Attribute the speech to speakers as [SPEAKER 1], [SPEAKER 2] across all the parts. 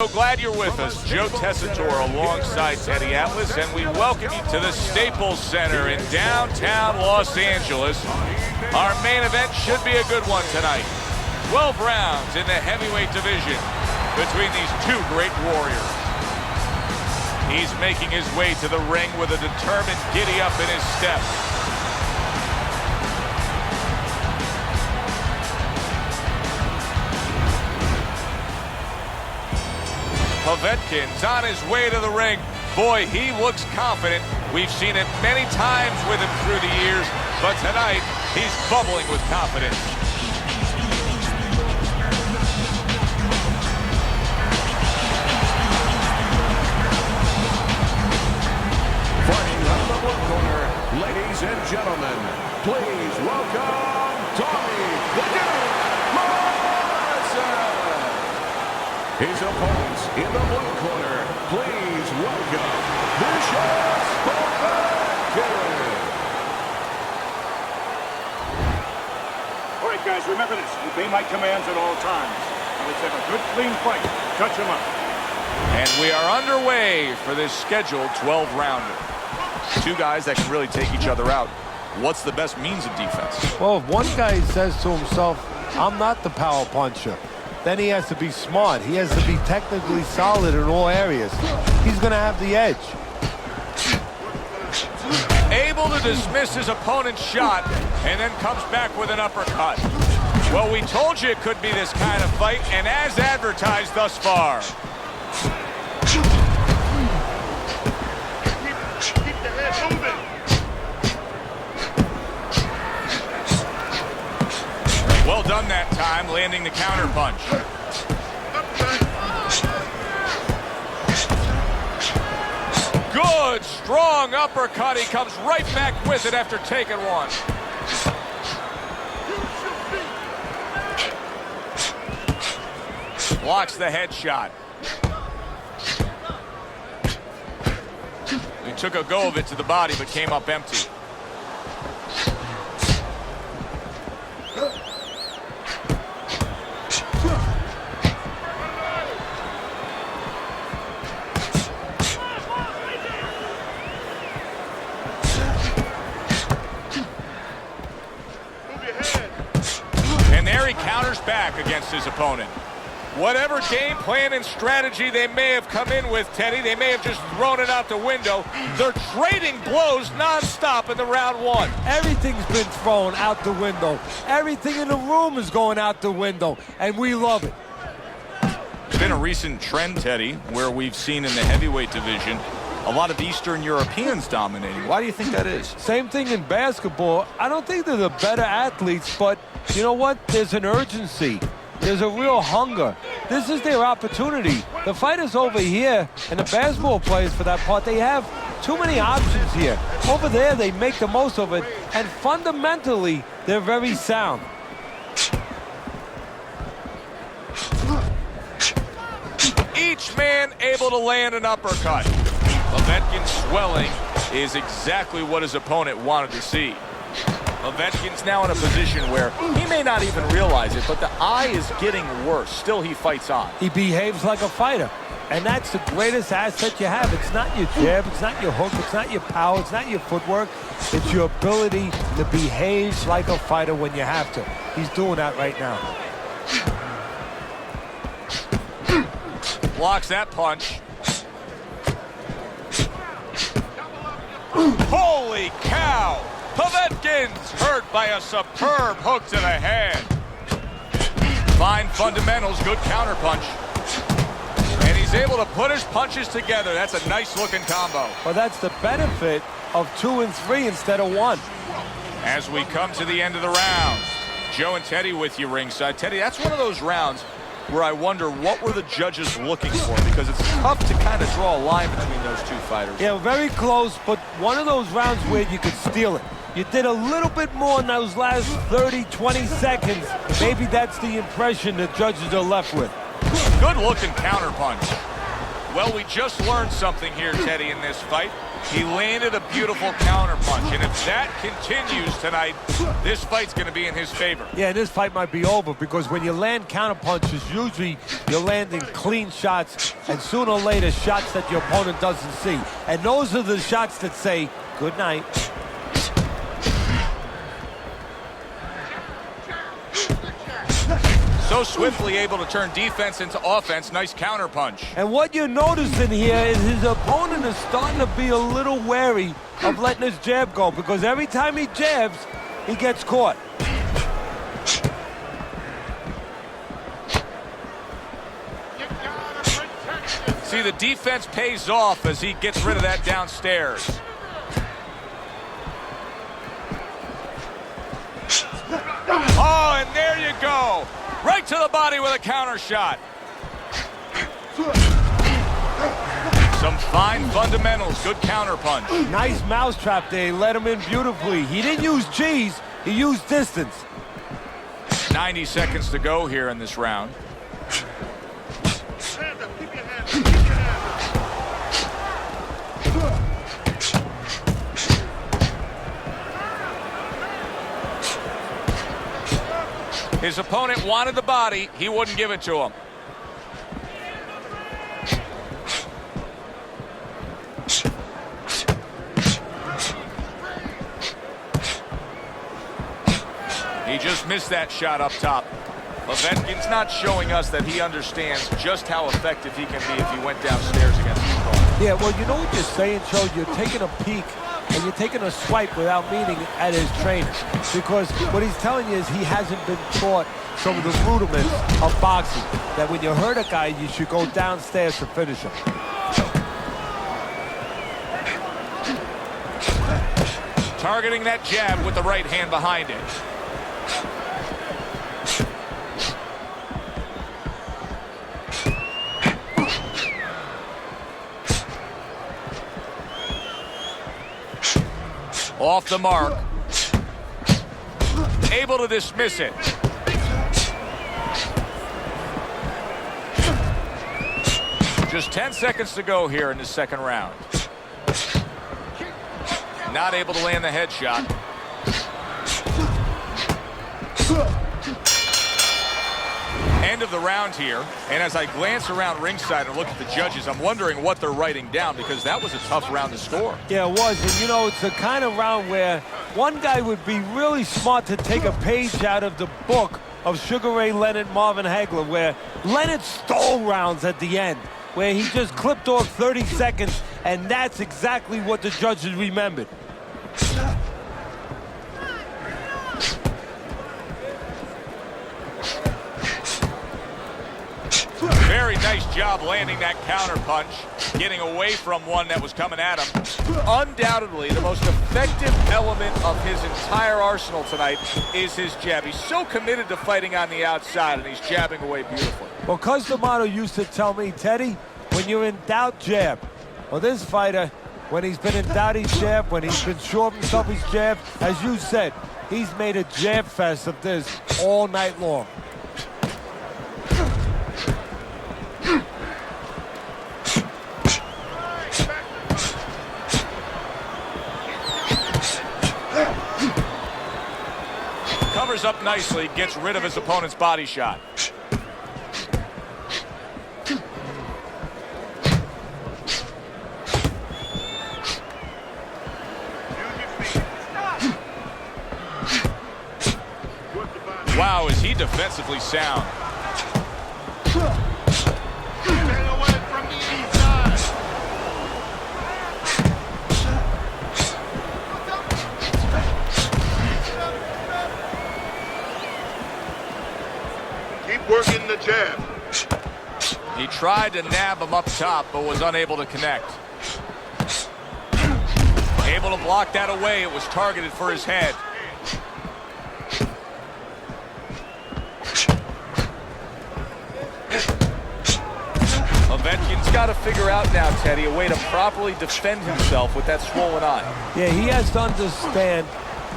[SPEAKER 1] So glad you're with us. Joe Tessitore alongside Teddy Atlas, and we welcome you to the Staples Center in downtown Los Angeles. Our main event should be a good one tonight. 12 rounds in the heavyweight division between these two great warriors. He's making his way to the ring with a determined giddy-up in his step. Povetkin's on his way to the ring. Boy, he looks confident. We've seen it many times with him through the years, but tonight, he's bubbling with confidence.
[SPEAKER 2] Fighting out of the blue corner, ladies and gentlemen, please welcome Tomi, the Duke Morrison. His opponents in the blue corner, please welcome Vicious Povetkin.
[SPEAKER 3] All right, guys, remember this. Obey my commands at all times. Let's have a good, clean fight. Touch him up.
[SPEAKER 1] And we are underway for this scheduled 12-rounder. Two guys that can really take each other out. What's the best means of defense?
[SPEAKER 4] Well, if one guy says to himself, I'm not the power puncher, then he has to be smart. He has to be technically solid in all areas. He's going to have the edge.
[SPEAKER 1] Able to dismiss his opponent's shot and then comes back with an uppercut. Well, we told you it could be this kind of fight, and as advertised thus far.
[SPEAKER 3] Keep the head moving.
[SPEAKER 1] Well done that time, landing the counter punch. Good, strong uppercut. He comes right back with it after taking one. Blocks the headshot. He took a go of it to the body, but came up empty. And there he counters back against his opponent. Whatever game plan and strategy they may have come in with, Teddy, they may have just thrown it out the window. They're trading blows nonstop in the round one.
[SPEAKER 4] Everything's been thrown out the window. Everything in the room is going out the window, and we love it.
[SPEAKER 1] It's been a recent trend, Teddy, where we've seen in the heavyweight division a lot of Eastern Europeans dominating. Why do you think that is?
[SPEAKER 4] Same thing in basketball. I don't think they're the better athletes, but you know what? There's an urgency. There's a real hunger. This is their opportunity. The fighters over here, and the basketball players for that part, they have too many options here. Over there, they make the most of it, and fundamentally, they're very sound.
[SPEAKER 1] Each man able to land an uppercut. Povetkin's swelling is exactly what his opponent wanted to see. Povetkin's now in a position where he may not even realize it, but the eye is getting worse. Still, he fights on.
[SPEAKER 4] He behaves like a fighter, and that's the greatest asset you have. It's not your jab, it's not your hook, it's not your power, it's not your footwork. It's your ability to behave like a fighter when you have to. He's doing that right now.
[SPEAKER 1] Blocks that punch. Holy cow! Povetkin's hurt by a superb hook to the head. Fine fundamentals, good counter punch. And he's able to put his punches together. That's a nice looking combo.
[SPEAKER 4] Well, that's the benefit of 2 and 3 instead of 1.
[SPEAKER 1] As we come to the end of the round, Joe and Teddy with you ringside. Teddy, that's one of those rounds where I wonder what were the judges looking for, because it's tough to kind of draw a line between those two fighters.
[SPEAKER 4] Yeah, very close, but one of those rounds where you could steal it. You did a little bit more in those last 30, 20 seconds. Maybe that's the impression the judges are left with.
[SPEAKER 1] Good looking counter punch. Well, we just learned something here, Teddy, in this fight. He landed a beautiful counterpunch, and if that continues tonight, this fight's going to be in his favor.
[SPEAKER 4] Yeah, this fight might be over because when you land counterpunches, usually you're landing clean shots, and sooner or later, shots that your opponent doesn't see. And those are the shots that say, good night.
[SPEAKER 1] So swiftly able to turn defense into offense. Nice counterpunch.
[SPEAKER 4] And what you're noticing here is his opponent is starting to be a little wary of letting his jab go because every time he jabs, he gets caught.
[SPEAKER 1] See, the defense pays off as he gets rid of that downstairs. Oh, and there you go. Right to the body with a counter shot. Some fine fundamentals. Good counter punch.
[SPEAKER 4] Nice mousetrap there. He let him in beautifully. He didn't use cheese. He used distance.
[SPEAKER 1] 90 seconds to go here in this round. His opponent wanted the body. He wouldn't give it to him. He just missed that shot up top. Povetkin's not showing us that he understands just how effective he can be if he went downstairs against his opponent.
[SPEAKER 4] Yeah, well, you know what you're saying, Joe? You're taking a peek and you're taking a swipe without meaning at his trainer. Because what he's telling you is he hasn't been taught some of the rudiments of boxing. That when you hurt a guy, you should go downstairs to finish him.
[SPEAKER 1] Targeting that jab with the right hand behind it. Off the mark. Able to dismiss it. Just 10 seconds to go here in the second round. Not able to land the headshot. End of the round here. And as I glance around ringside and look at the judges, I'm wondering what they're writing down because that was a tough round to score.
[SPEAKER 4] Yeah, it was. And, you know, it's the kind of round where one guy would be really smart to take a page out of the book of Sugar Ray Leonard, Marvin Hagler, where Leonard stole rounds at the end, where he just clipped off 30 seconds, and that's exactly what the judges remembered.
[SPEAKER 1] Very nice job landing that counter punch, getting away from one that was coming at him. Undoubtedly, the most effective element of his entire arsenal tonight is his jab. He's so committed to fighting on the outside, and he's jabbing away beautifully.
[SPEAKER 4] Well, Cus D'Amato used to tell me, Teddy, when you're in doubt, jab. Well, this fighter, when he's been in doubt, he's jab. When he's been sure of himself, he's jab. As you said, he's made a jab fest of this all night long.
[SPEAKER 1] Covers up nicely, gets rid of his opponent's body shot. Wow, is he defensively sound.
[SPEAKER 5] Working the jab.
[SPEAKER 1] He tried to nab him up top, but was unable to connect. Able to block that away. It was targeted for his head. Povetkin's got to figure out now, Teddy, a way to properly defend himself with that swollen eye.
[SPEAKER 4] Yeah, he has to understand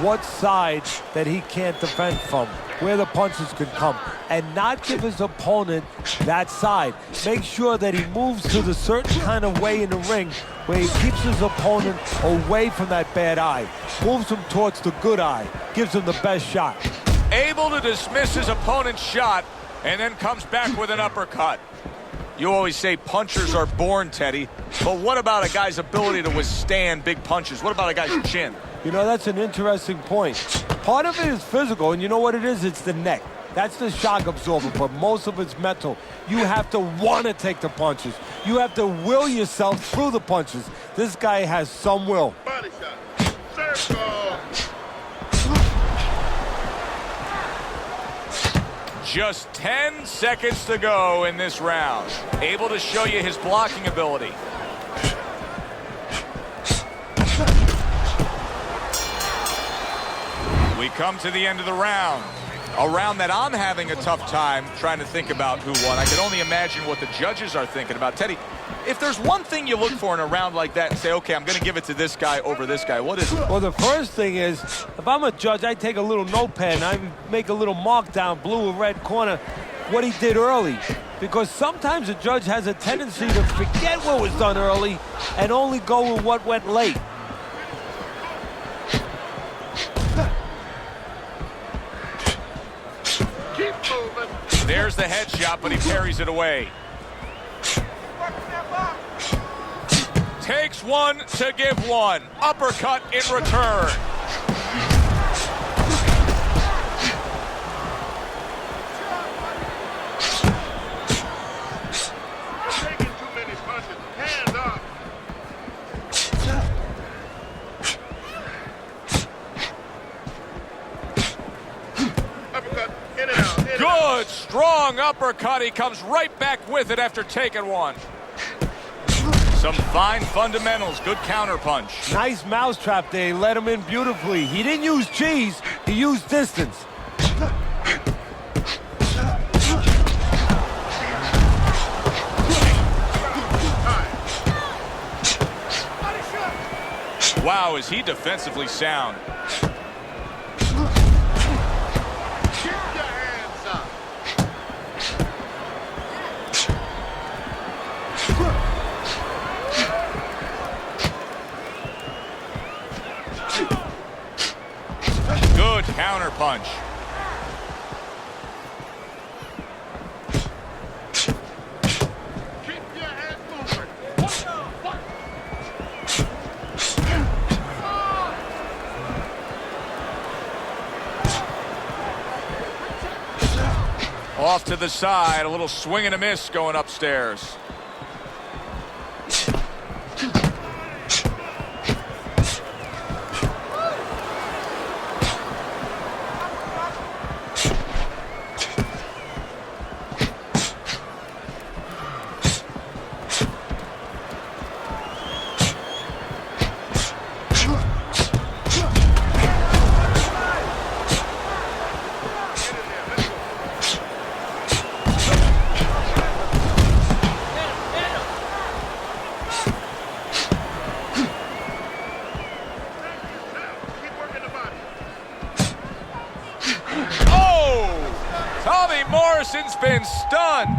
[SPEAKER 4] what side that he can't defend from. where the punches can come and not give his opponent that side. Make sure that he moves to the certain kind of way in the ring where he keeps his opponent away from that bad eye, moves him towards the good eye, gives him the best shot.
[SPEAKER 1] Able to dismiss his opponent's shot and then comes back with an uppercut. You always say punchers are born, Teddy, but what about a guy's ability to withstand big punches? What about a guy's chin?
[SPEAKER 4] You know, that's an interesting point. Part of it is physical, and you know what it is? It's the neck. That's the shock absorber, but most of it's mental. You have to want to take the punches. You have to will yourself through the punches. This guy has some will.
[SPEAKER 5] Body shot. Circle.
[SPEAKER 1] Just 10 seconds to go in this round. Able to show you his blocking ability. We come to the end of the round. A round that I'm having a tough time trying to think about who won. I can only imagine what the judges are thinking about. Teddy, if there's one thing you look for in a round like that and say, okay, I'm going to give it to this guy over this guy, what is it?
[SPEAKER 4] Well, the first thing is, if I'm a judge, I take a little notepad and I make a little mark down, blue or red corner, what he did early. Because sometimes a judge has a tendency to forget what was done early and only go with what went late.
[SPEAKER 5] Keep moving.
[SPEAKER 1] There's the headshot, but he parries it away. Takes one to give one. Uppercut in return.
[SPEAKER 5] Taking too many punches. Hands up. Uppercut. In and out. In and out.
[SPEAKER 1] Good, strong uppercut. He comes right back with it after taking one. Some fine fundamentals. Good counterpunch.
[SPEAKER 4] Nice mousetrap there. He let him in beautifully. He didn't use cheese. He used distance.
[SPEAKER 1] Wow, is he defensively sound.
[SPEAKER 5] Keep your hands up.
[SPEAKER 1] Good counterpunch.
[SPEAKER 5] Keep your head moving.
[SPEAKER 1] Off to the side, a little swing and a miss going upstairs.
[SPEAKER 5] Keep working the body.
[SPEAKER 1] Oh! Tommy Morrison's been stunned.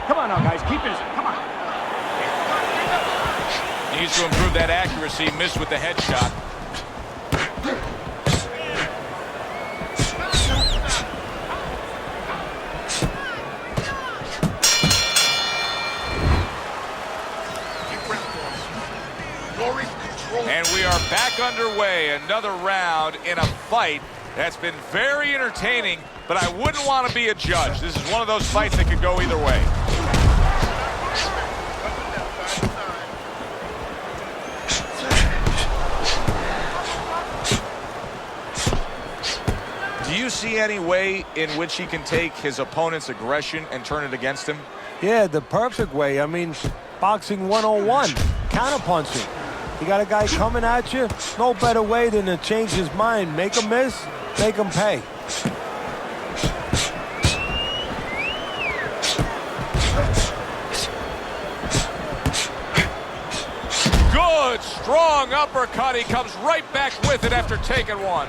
[SPEAKER 3] Come on now, guys. Keep busy. Come on.
[SPEAKER 1] Needs to improve that accuracy. Missed with the headshot. And we are back underway. Another round in a fight that's been very entertaining, but I wouldn't want to be a judge. This is one of those fights that could go either way. Do you see any way in which he can take his opponent's aggression and turn it against him?
[SPEAKER 4] Yeah, the perfect way. I mean, boxing 101, counterpunching. You got a guy coming at you, no better way than to change his mind. Make him miss, make him pay.
[SPEAKER 1] Good, strong uppercut. He comes right back with it after taking one.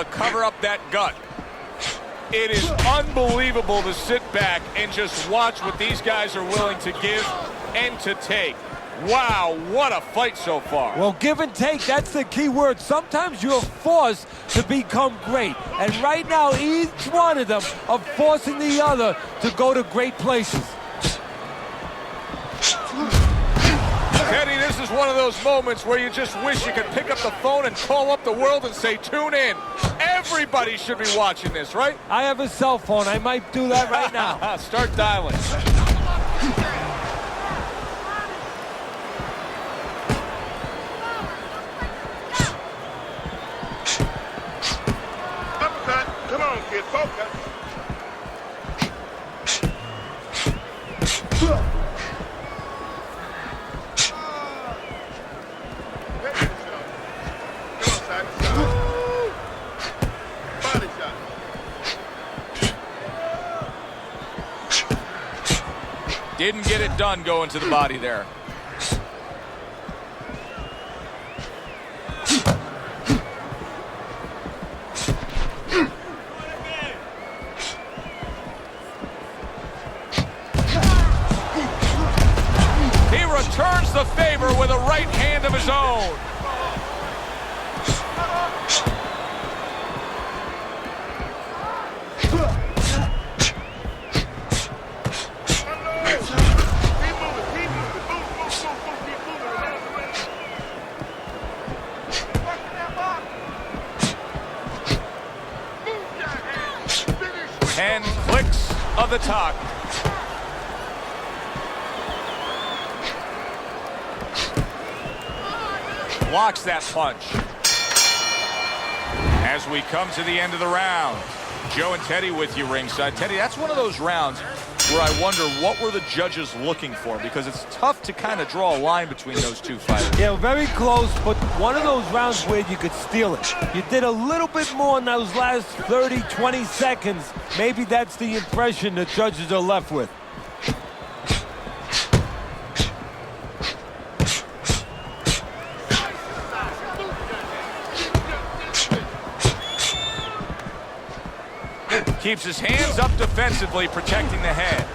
[SPEAKER 1] to cover up that gut. It is unbelievable to sit back and just watch what these guys are willing to give and to take. Wow, what a fight so far.
[SPEAKER 4] Well, give and take, that's the key word. Sometimes you're forced to become great. And right now, each one of them are forcing the other to go to great places.
[SPEAKER 1] Teddy, this is one of those moments where you just wish you could pick up the phone and call up the world and say, tune in. Everybody should be watching this, right?
[SPEAKER 4] I have a cell phone. I might do that right now.
[SPEAKER 1] Start dialing.
[SPEAKER 5] Uppercut. Come on, kid. Focus.
[SPEAKER 1] Didn't get it done going to the body there. He returns the favor with a right hand of his own. And clicks of the talk. Blocks that punch. As we come to the end of the round, Joe and Teddy with you ringside. Teddy, that's one of those rounds where I wonder what were the judges looking for, because it's tough to kind of draw a line between those two fighters.
[SPEAKER 4] Yeah, very close, but one of those rounds where you could steal it. You did a little bit more in those last 30, 20 seconds. Maybe that's the impression the judges are left with.
[SPEAKER 1] Keeps his hands up defensively, protecting the head.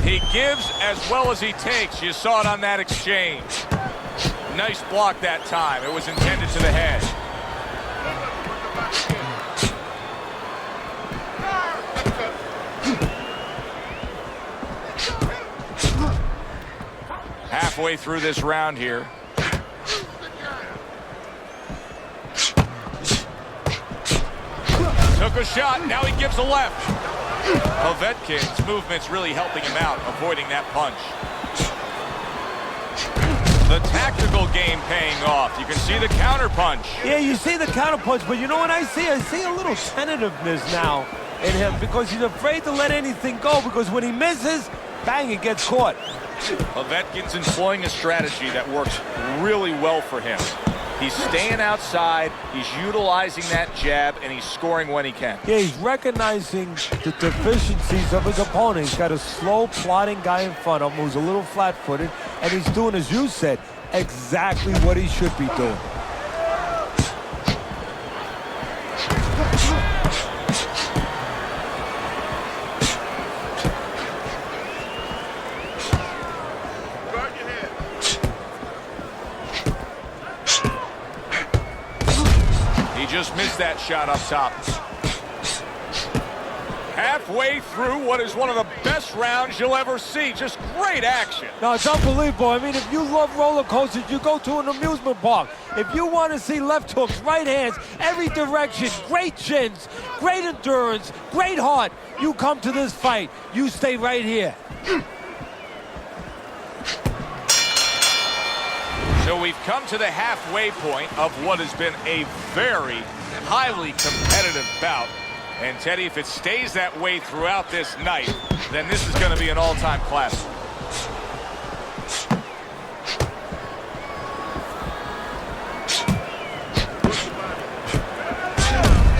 [SPEAKER 1] He gives as well as he takes. You saw it on that exchange. Nice block that time. It was intended to the head. Halfway through this round here. Took a shot. Now he gives a left. Povetkin's movement's really helping him out, avoiding that punch. The tactical game paying off. You can see the counter punch.
[SPEAKER 4] Yeah, you see the counter punch, but you know what I see? I see a little tentativeness now in him because he's afraid to let anything go, because when he misses, bang, it gets caught.
[SPEAKER 1] Povetkin's employing a strategy that works really well for him. He's staying outside, he's utilizing that jab, and he's scoring when he can.
[SPEAKER 4] Yeah, he's recognizing the deficiencies of his opponent. He's got a slow, plodding guy in front of him who's a little flat-footed, and he's doing, as you said, exactly what he should be doing.
[SPEAKER 1] Just missed that shot up top. halfway through what is one of the best rounds you'll ever see. Just great action.
[SPEAKER 4] No, it's unbelievable. I mean, if you love roller coasters, you go to an amusement park. If you want to see left hooks, right hands, every direction, great chins, great endurance, great heart, you come to this fight. You stay right here.
[SPEAKER 1] So we've come to the halfway point of what has been a very highly competitive bout. And Teddy, if it stays that way throughout this night, then this is going to be an all-time classic.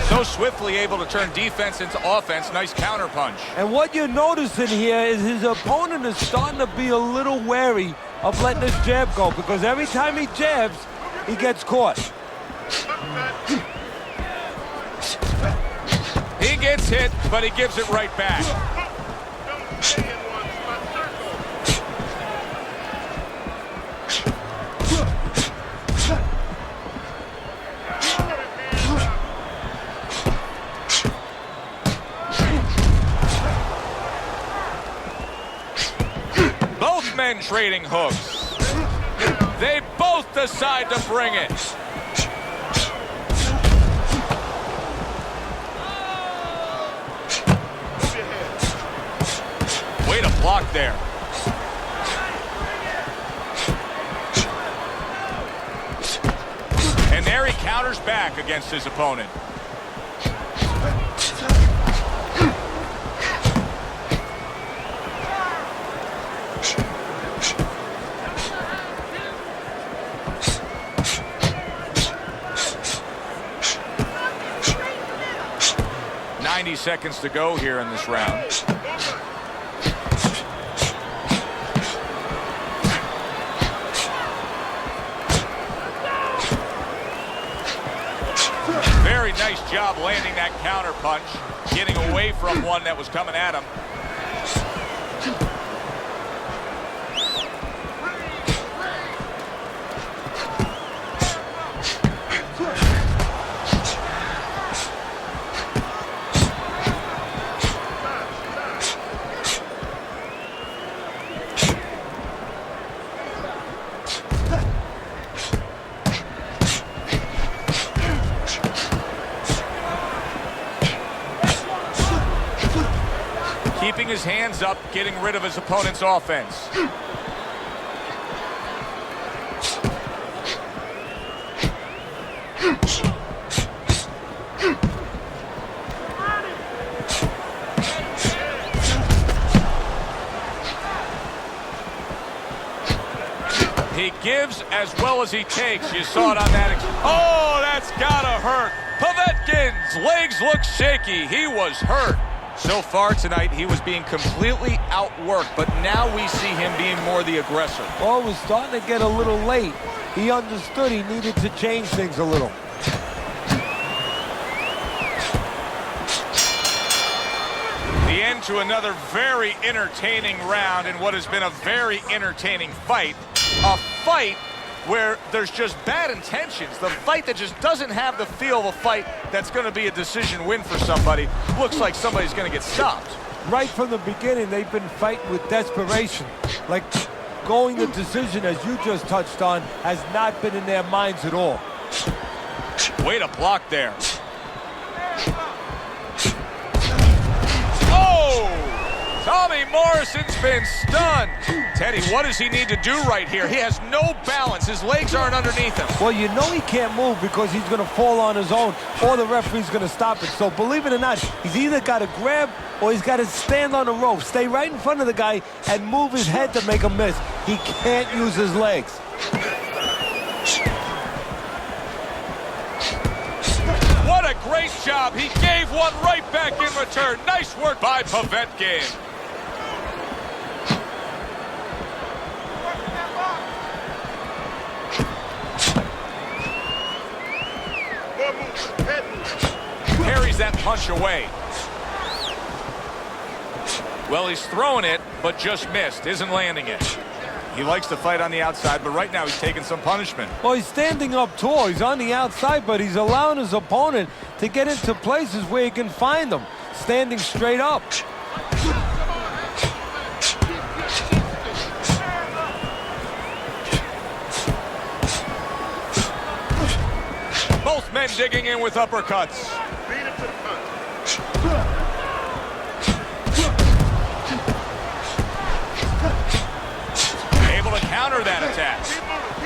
[SPEAKER 1] So swiftly able to turn defense into offense. Nice counter punch.
[SPEAKER 4] And what you're noticing here is his opponent is starting to be a little wary of letting his jab go, because every time he jabs, he gets caught.
[SPEAKER 1] He gets hit, but he gives it right back. Both men trading hooks. They both decide to bring it. Way to block there. And there he counters back against his opponent. Seconds to go here in this round. Very nice job landing that counter punch, getting away from one that was coming at him. Keeping his hands up, getting rid of his opponent's offense. He gives as well as he takes. You saw it on that. Oh, that's gotta hurt. Povetkin's legs look shaky. He was hurt. So far tonight, he was being completely outworked, but now we see him being more the aggressor.
[SPEAKER 4] Oh, it was starting to get a little late. He understood he needed to change things a little.
[SPEAKER 1] The end to another very entertaining round in what has been a very entertaining fight. A fight where there's just bad intentions. The fight that just doesn't have the feel of a fight that's going to be a decision win for somebody. Looks like somebody's going to get stopped.
[SPEAKER 4] Right from the beginning, they've been fighting with desperation. Like going the decision, as you just touched on, has not been in their minds at all.
[SPEAKER 1] Way to block there. Oh! Tommy Morrison's been stunned. Teddy, what does he need to do right here? He has no balance. His legs aren't underneath him.
[SPEAKER 4] Well, you know he can't move because he's going to fall on his own, or the referee's going to stop it. So believe it or not, he's either got to grab or he's got to stand on the rope, stay right in front of the guy, and move his head to make a miss. He can't use his legs.
[SPEAKER 1] What a great job. He gave one right back in return. Nice work by Povetkin. Parries that punch away. Well, he's throwing it, but just missed. Isn't landing it. He likes to fight on the outside, but right now he's taking some punishment.
[SPEAKER 4] Well, he's standing up tall. He's on the outside, but he's allowing his opponent to get into places where he can find them. standing straight up.
[SPEAKER 1] Both men digging in with uppercuts.
[SPEAKER 5] Beat him to the punch.
[SPEAKER 1] Able to counter that attack.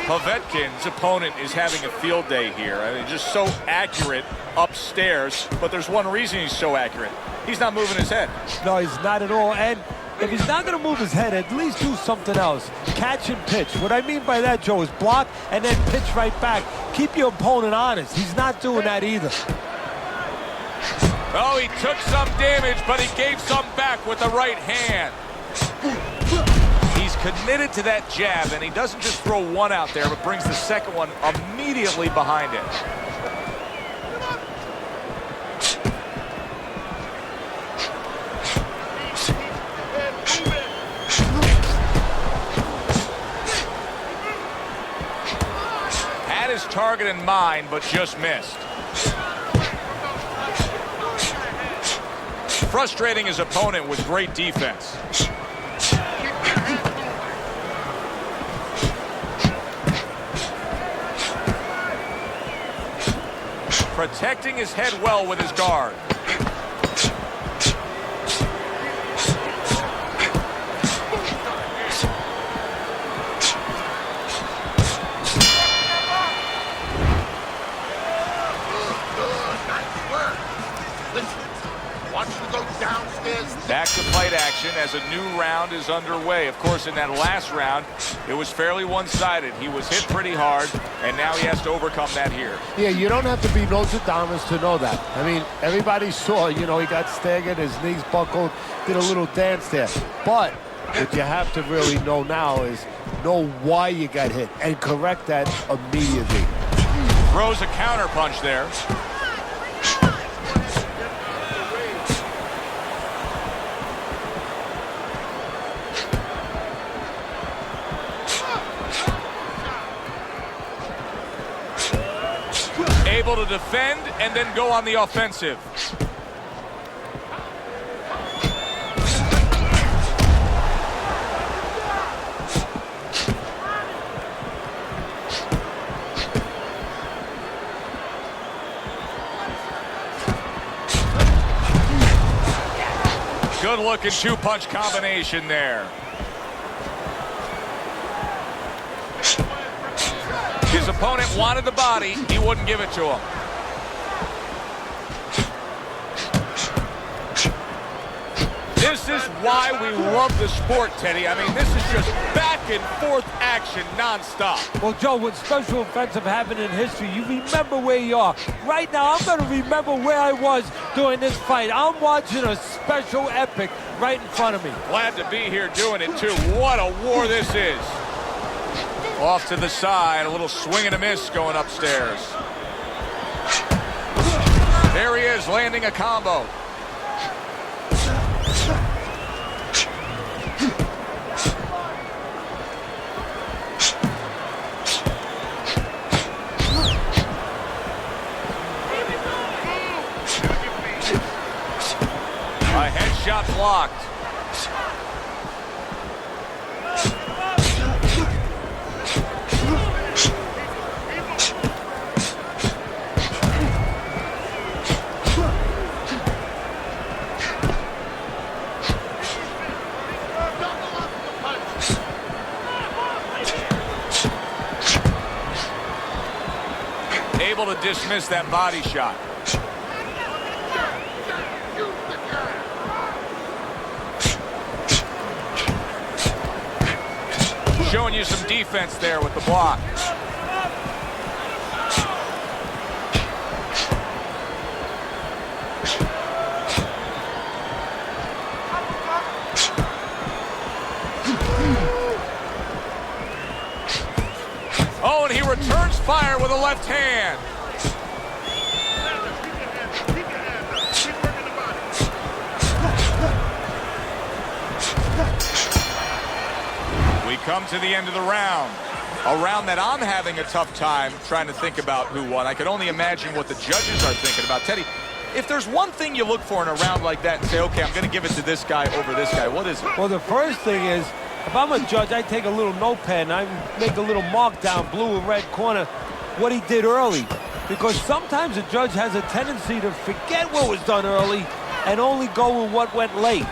[SPEAKER 1] Povetkin's opponent is having a field day here. I mean, just so accurate upstairs, but there's one reason he's so accurate. He's not moving his head.
[SPEAKER 4] No, he's not at all. And if he's not going to move his head, at least do something else. Catch and pitch. What I mean by that, Joe, is block and then pitch right back. Keep your opponent honest. He's not doing that either.
[SPEAKER 1] Oh, he took some damage, but he gave some back with the right hand. He's committed to that jab, and he doesn't just throw one out there, but brings the second one immediately behind it. Had his target in mind, but just missed. Frustrating his opponent with great defense. Protecting his head well with his guard. Back to fight action as a new round is underway. Of course, in that last round, it was fairly one-sided. He was hit pretty hard, and now he has to overcome that here.
[SPEAKER 6] Yeah, you don't have to be Nostradamus to know that. I mean, everybody saw, you know, he got staggered, his knees buckled, did a little dance there. But what you have to really know now is know why you got hit and correct that immediately.
[SPEAKER 1] Throws a counter punch there. Able to defend and then go on the offensive. Good looking two-punch combination there. His opponent wanted the body, he wouldn't give it to him. This is why we love the sport, Teddy. I mean, this is just back and forth action nonstop.
[SPEAKER 4] Well, Joe, when special events have happened in history, you remember where you are. Right now, I'm going to remember where I was during this fight. I'm watching a special epic right in front of me.
[SPEAKER 1] Glad to be here doing it, too. What a war this is. Off to the side, a little swing and a miss going upstairs. There he is, landing a combo. A headshot blocked. Able to dismiss that body shot. Showing you some defense there with the block. Oh, and he returns fire with a left hand. We come to the end of the round. A round that I'm having a tough time trying to think about who won. I can only imagine what the judges are thinking about. Teddy,
[SPEAKER 7] If there's one thing you look for in a round like that and say, okay, I'm going to give it to this guy over this guy, what is it?
[SPEAKER 4] Well, the first thing is, if I'm a judge, I take a little notepad and I make a little mark down, blue and red corner, what he did early. Because sometimes a judge has a tendency to forget what was done early and only go with what went late.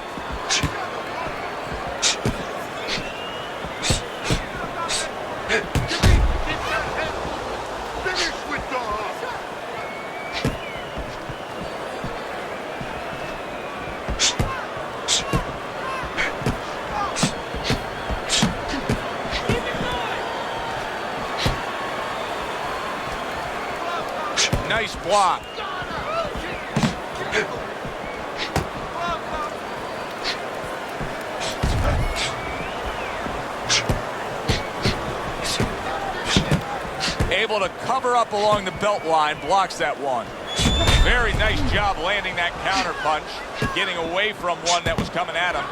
[SPEAKER 1] Nice block. Able to cover up along the belt line, blocks that one. Very nice job landing that counter punch, getting away from one that was coming at him.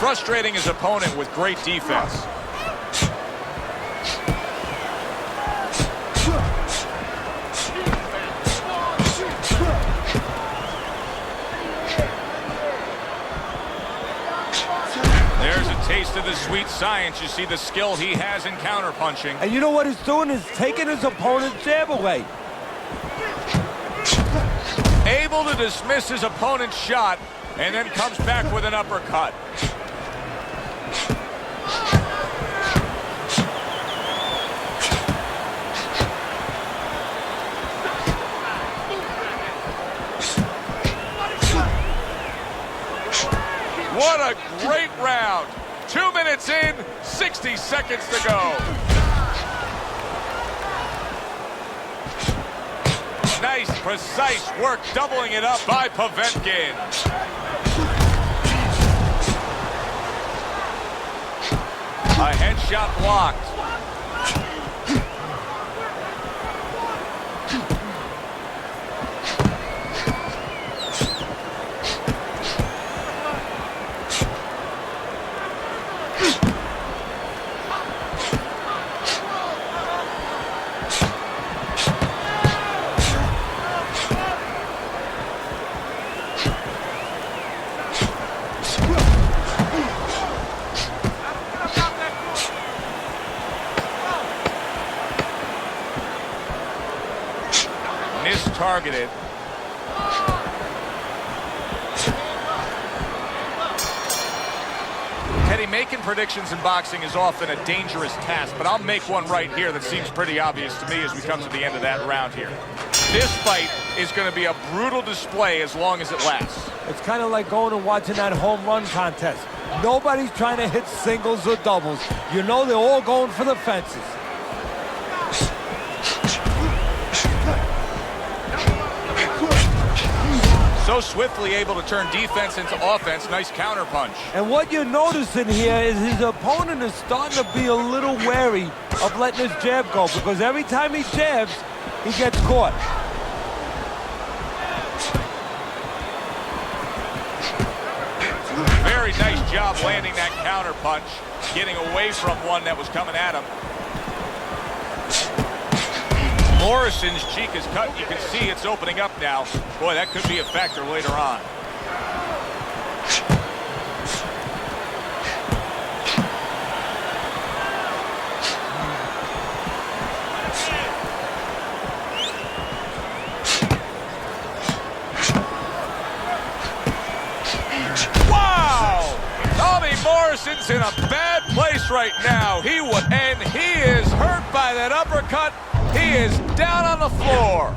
[SPEAKER 1] Frustrating his opponent with great defense. There's a taste of the sweet science. You see the skill he has in counterpunching.
[SPEAKER 4] And you know what he's doing is taking his opponent's jab away.
[SPEAKER 1] Able to dismiss his opponent's shot and then comes back with an uppercut. What a great round. 2 minutes in, 60 seconds to go. Nice, precise work, doubling it up by Povetkin. A headshot blocked. Targeted. Teddy, making predictions in boxing is often a dangerous task, but I'll make one right here that seems pretty obvious to me as we come to the end of that round here. This fight is going to be a brutal display as long as it lasts.
[SPEAKER 4] It's kind of like going and watching that home run contest. Nobody's trying to hit singles or doubles. You know they're all going for the fences.
[SPEAKER 1] So swiftly able to turn defense into offense. Nice counter punch.
[SPEAKER 4] And what you're noticing here is his opponent is starting to be a little wary of letting his jab go, because every time he jabs, he gets caught.
[SPEAKER 1] Very nice job landing that counter punch, getting away from one that was coming at him. Morrison's cheek is cut. You can see it's opening up now. Boy, that could be a factor later on. Wow! Tomi Morrison's in a bad place right now. He is hurt by that uppercut. He is down on the floor.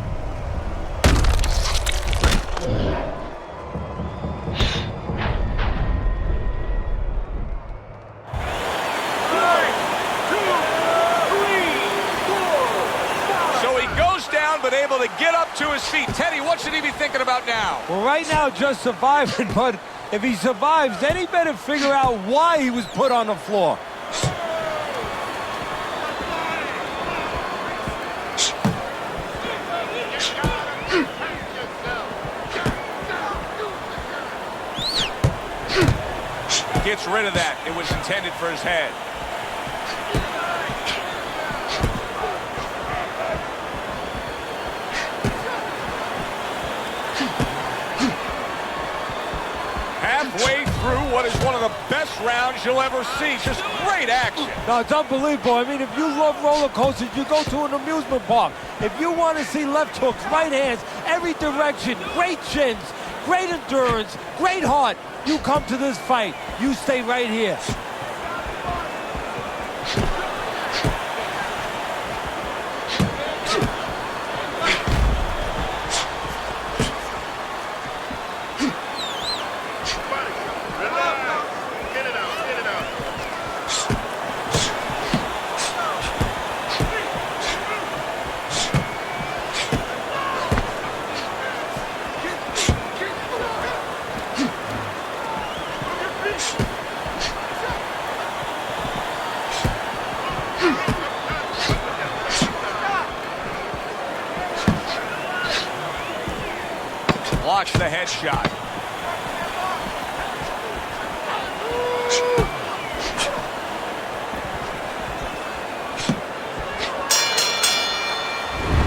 [SPEAKER 1] So he goes down, but able to get up to his feet. Teddy, what should he be thinking about now?
[SPEAKER 4] Well, right now, just surviving, but if he survives, then he better figure out why he was put on the floor.
[SPEAKER 1] Gets rid of that. It was intended for his head. Halfway through what is one of the best rounds you'll ever see. Just great action.
[SPEAKER 4] No, it's unbelievable. I mean, if you love roller coasters, you go to an amusement park. If you want to see left hooks, right hands, every direction, great chins, great endurance, great heart, you come to this fight. You stay right here.
[SPEAKER 1] Blocks the headshot.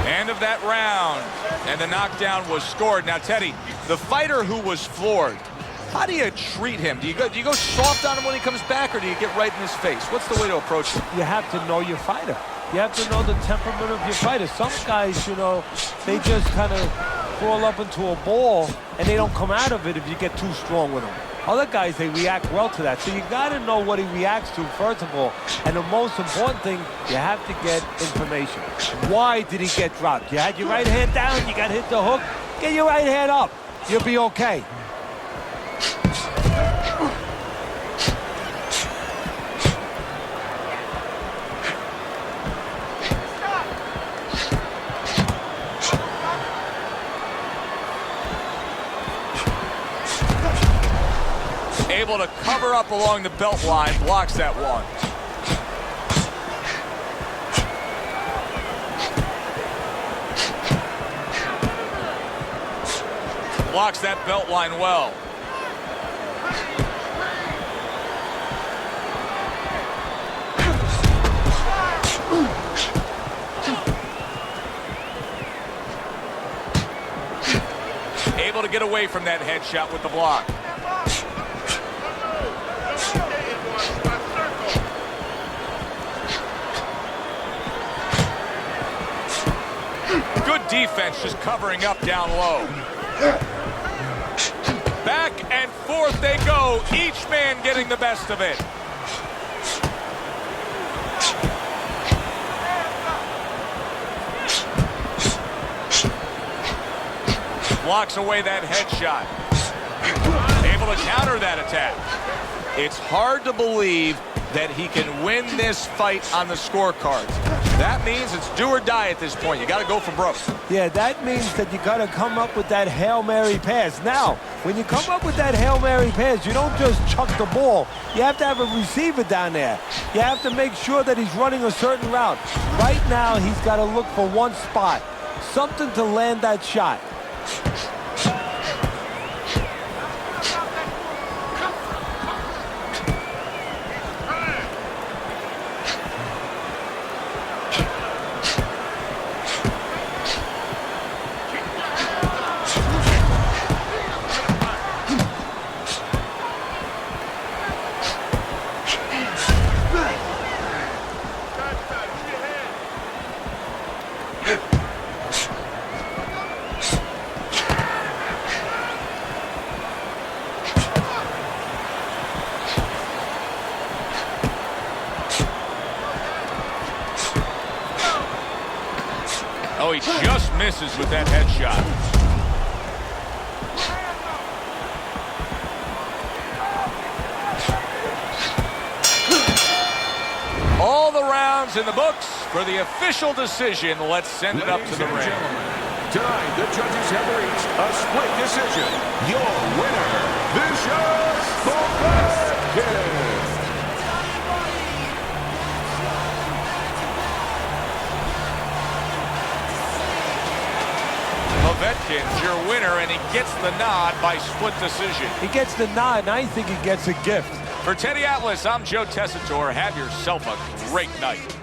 [SPEAKER 1] End of that round, and the knockdown was scored. Now, Teddy, the fighter who was floored, how do you treat him? Do you go soft on him when he comes back, or do you get right in his face? What's the way to approach him?
[SPEAKER 4] You have to know your fighter. You have to know the temperament of your fighter. Some guys, you know, they just kind of crawl up into a ball and they don't come out of it if you get too strong with them. Other guys, they react well to that. So you got to know what he reacts to, first of all. And the most important thing, you have to get information. Why did he get dropped? You had your right hand down, you got hit the hook. Get your right hand up. You'll be okay.
[SPEAKER 1] Able to cover up along the belt line, blocks that one. Blocks that belt line well. Able to get away from that headshot with the block. Good defense, just covering up down low. Back and forth they go, each man getting the best of it. Blocks away that headshot. Able to counter that attack. It's hard to believe that he can win this fight on the scorecards. That means it's do or die at this point. You got to go for broke.
[SPEAKER 4] Yeah, that means that you got to come up with that Hail Mary pass. Now, when you come up with that Hail Mary pass, you don't just chuck the ball. You have to have a receiver down there. You have to make sure that he's running a certain route. Right now, he's got to look for one spot, something to land that shot.
[SPEAKER 1] Oh, he just misses with that headshot. All the rounds in the books for the official decision. Let's send it up to the ring.
[SPEAKER 2] Tonight, the judges have reached a split decision. Your winner, Vicious Povetkin.
[SPEAKER 1] Povetkin's your winner, and he gets the nod by split decision.
[SPEAKER 4] He gets the nod, and I think he gets a gift.
[SPEAKER 1] For Teddy Atlas, I'm Joe Tessitore. Have yourself a great night.